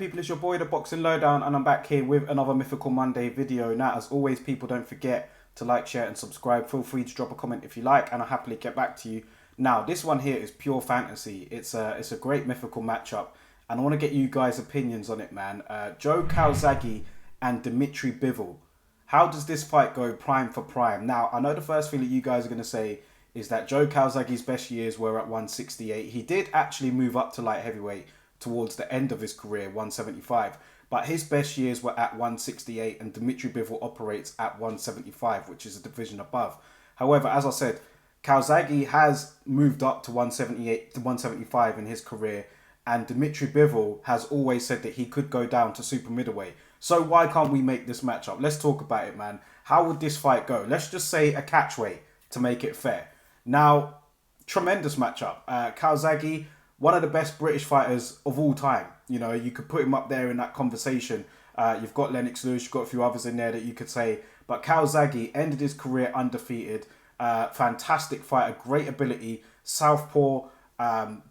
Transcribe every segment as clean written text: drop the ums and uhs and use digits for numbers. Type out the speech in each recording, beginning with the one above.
people, it's your boy, the Boxing Lowdown, and I'm back here with another Mythical Monday video. Now, as always, people, don't forget to like, share, and subscribe. Feel free to drop a comment if you like, and I'll happily get back to you. Now, this one here is pure fantasy. It's a great mythical matchup, and I want to get you guys' opinions on it, man. Joe Calzaghe and DMITRY BIVOL. How does this fight go prime for prime? Now, I know the first thing that you guys are going to say is that Joe Calzaghe's best years were at 168. He did actually move up to light heavyweight towards the end of his career, 175. But his best years were at 168, and DMITRY BIVOL operates at 175, which is a division above. However, as I said, Calzaghe has moved up to 178 to 175 in his career, and DMITRY BIVOL has always said that he could go down to super middleweight. So why can't we make this matchup? Let's talk about it, man. How would this fight go? Let's just say a catchweight to make it fair. Now, tremendous matchup. Calzaghe, one of the best British fighters of all time. You know, you could put him up there in that conversation. You've got Lennox Lewis, you've got a few others in there that you could say. But Calzaghe ended his career undefeated. Fantastic fighter, great ability. Southpaw,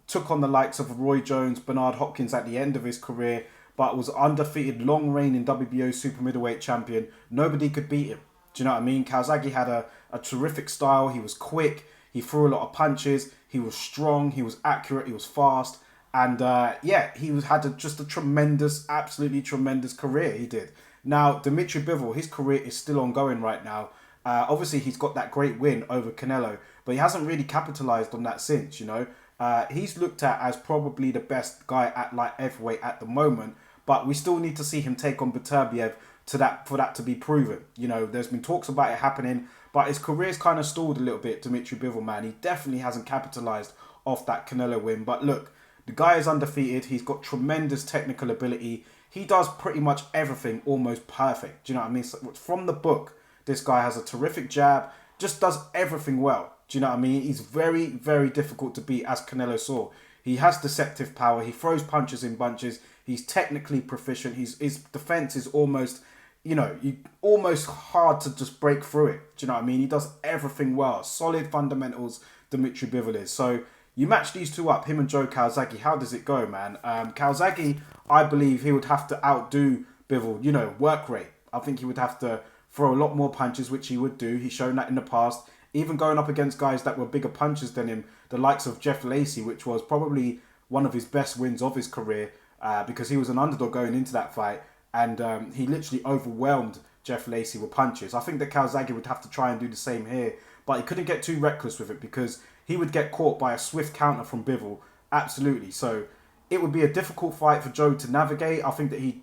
took on the likes of Roy Jones, Bernard Hopkins at the end of his career, but was undefeated, long reigning WBO super middleweight champion. Nobody could beat him. Do you know what I mean? Calzaghe had a terrific style. He was quick. He threw a lot of punches. He was strong. He was accurate. He was fast. And yeah, had just a tremendous, absolutely tremendous career. He did. Now, DMITRY BIVOL, his career is still ongoing right now. Obviously, he's got that great win over Canelo, but he hasn't really capitalized on that since, you know. He's looked at as probably the best guy at light heavyweight at the moment, but we still need to see him take on Beterbiev for that to be proven. You know, there's been talks about it happening, but his career's kind of stalled a little bit, DMITRY BIVOL, man. He definitely hasn't capitalized off that Canelo win. But look, the guy is undefeated. He's got tremendous technical ability. He does pretty much everything almost perfect. Do you know what I mean? So from the book, this guy has a terrific jab, just does everything well. Do you know what I mean? He's very, very difficult to beat, as Canelo saw. He has deceptive power. He throws punches in bunches. He's technically proficient. His defense is almost, you know, almost hard to just break through it. Do you know what I mean? He does everything well. Solid fundamentals, DMITRY BIVOL is. So you match these two up, him and Joe Calzaghe. How does it go, man? Calzaghe, I believe he would have to outdo BIVOL, you know, work rate. I think he would have to throw a lot more punches, which he would do. He's shown that in the past. Even going up against guys that were bigger punchers than him, the likes of Jeff Lacey, which was probably one of his best wins of his career, because he was an underdog going into that fight, and he literally overwhelmed Jeff Lacey with punches. I think that Calzaghe would have to try and do the same here, but he couldn't get too reckless with it because he would get caught by a swift counter from BIVOL. Absolutely. So it would be a difficult fight for Joe to navigate. I think that he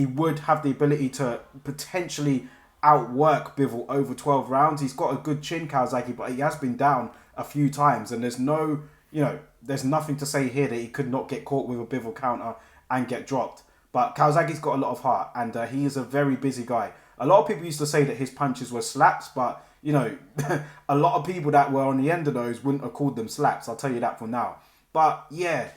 would have the ability to potentially outwork BIVOL over 12 rounds. He's got a good chin, Calzaghe, but he has been down a few times, and there's no, you know, there's nothing to say here that he could not get caught with a BIVOL counter and get dropped. But Calzaghe's got a lot of heart, and he is a very busy guy. A lot of people used to say that his punches were slaps, but, you know, a lot of people that were on the end of those wouldn't have called them slaps. I'll tell you that for now. But, yeah,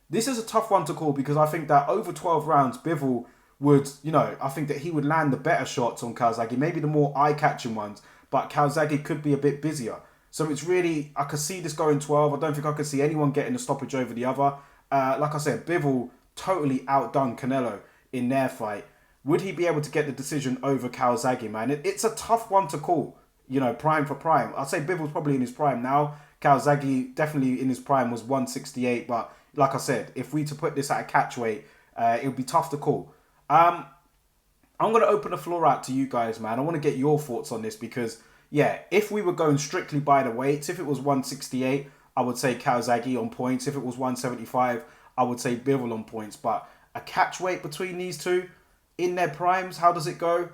this is a tough one to call because I think that over 12 rounds, BIVOL would, you know, I think that he would land the better shots on Calzaghe, maybe the more eye-catching ones, but Calzaghe could be a bit busier. So it's really, I could see this going 12. I don't think I could see anyone getting a stoppage over the other. Like I said, BIVOL totally outdone Canelo in their fight. Would he be able to get the decision over Calzaghe, man? It's a tough one to call, you know, prime for prime. I'd say BIVOL's probably in his prime now. Calzaghe definitely in his prime was 168, but like I said, if we to put this at a catchweight, it would be tough to call. I'm going to open the floor out to you guys, man. I want to get your thoughts on this because, yeah, if we were going strictly by the weights, if it was 168, I would say Calzaghe on points. If it was 175, I would say BIVOL on points. But a catch weight between these two in their primes, how does it go?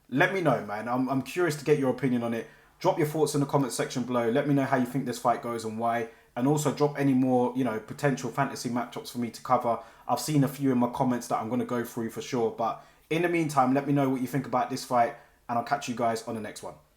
Let me know, man. I'm curious to get your opinion on it. Drop your thoughts in the comment section below. Let me know how you think this fight goes and why. And also drop any more, you know, potential fantasy matchups for me to cover. I've seen a few in my comments that I'm going to go through for sure. But in the meantime, let me know what you think about this fight, and I'll catch you guys on the next one.